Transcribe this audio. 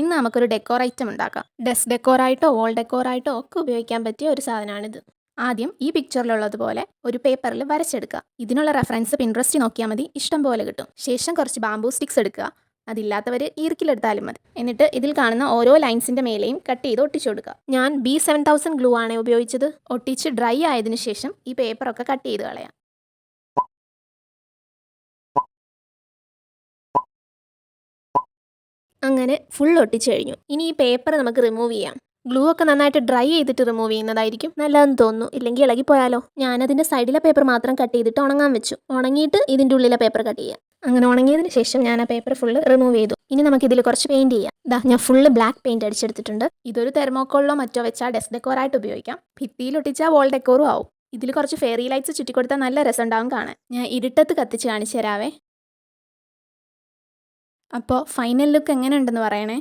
ഇന്ന് നമുക്കൊരു decor item ഉണ്ടാക്കാം. ഡെസ്ക് ഡെക്കോറായിട്ടോ വോൾ ഡെക്കോറായിട്ടോ ഒക്കെ ഉപയോഗിക്കാൻ പറ്റിയ ഒരു സാധനമാണിത്. ആദ്യം ഈ പിക്ചറിലുള്ളതുപോലെ ഒരു പേപ്പറിൽ വരച്ചെടുക്കുക. ഇതിനുള്ള റെഫറൻസ് പിൻട്രസ്റ്റ് നോക്കിയാൽ മതി, ഇഷ്ടം പോലെ കിട്ടും. ശേഷം കുറച്ച് ബാംബൂ സ്റ്റിക്സ് എടുക്കുക. അതില്ലാത്തവർ ഈർക്കിലെടുത്താലും മതി. എന്നിട്ട് ഇതിൽ കാണുന്ന ഓരോ ലൈൻസിൻ്റെ മേലെയും കട്ട് ചെയ്ത് ഒട്ടിച്ചു കൊടുക്കുക. ഞാൻ B7000 ഗ്ലൂ ആണ് ഉപയോഗിച്ചത്. ഒട്ടിച്ച് ഡ്രൈ ആയതിനു ശേഷം ഈ പേപ്പറൊക്കെ കട്ട് ചെയ്ത് കളയാം. അങ്ങനെ ഫുൾ ഒട്ടിച്ചു കഴിഞ്ഞു. ഇനി ഈ പേപ്പർ നമുക്ക് റിമൂവ് ചെയ്യാം. ഗ്ലൂ ഒക്കെ നന്നായിട്ട് ഡ്രൈ ചെയ്തിട്ട് റിമൂവ് ചെയ്യുന്നതായിരിക്കും നല്ലതെന്ന് തോന്നുന്നു. ഇല്ലെങ്കിൽ ഇളകിപ്പോയാലോ. ഞാനതിൻ്റെ സൈഡിലെ പേപ്പർ മാത്രം കട്ട് ചെയ്തിട്ട് ഉണങ്ങാൻ വെച്ചു. ഉണങ്ങിയിട്ട് ഇതിൻ്റെ ഉള്ളിലെ പേപ്പർ കട്ട് ചെയ്യാം. അങ്ങനെ ഉണങ്ങിയതിന് ശേഷം ഞാൻ ആ പേപ്പർ ഫുള്ള് റിമൂവ് ചെയ്തു. ഇനി നമുക്ക് ഇതിൽ കുറച്ച് പെയിൻറ്റ് ചെയ്യാം. ഞാൻ ഫുള്ള് ബ്ലാക്ക് പെയിൻറ്റ് അടിച്ചെടുത്തിട്ടുണ്ട്. ഇതൊരു തെർമോക്കോളിലോ മറ്റോ വെച്ചാൽ ഡെസ്ക് ഡെക്കോറായിട്ട് ഉപയോഗിക്കാം. ഭിത്തിയിൽ ഒട്ടിച്ചാൽ വോൾ ഡെക്കോറും ആവും. ഇതിൽ കുറച്ച് ഫെയറി ലൈറ്റ്സ് ചുറ്റിക്കൊടുത്താൽ നല്ല രസമുണ്ടാവും കാണാൻ. ഞാൻ ഇരുട്ടത്ത് കത്തിച്ച് കാണിച്ചു തരാവേ. അപ്പോൾ ഫൈനൽ ലുക്ക് എങ്ങനെയുണ്ടെന്ന് പറയണേ.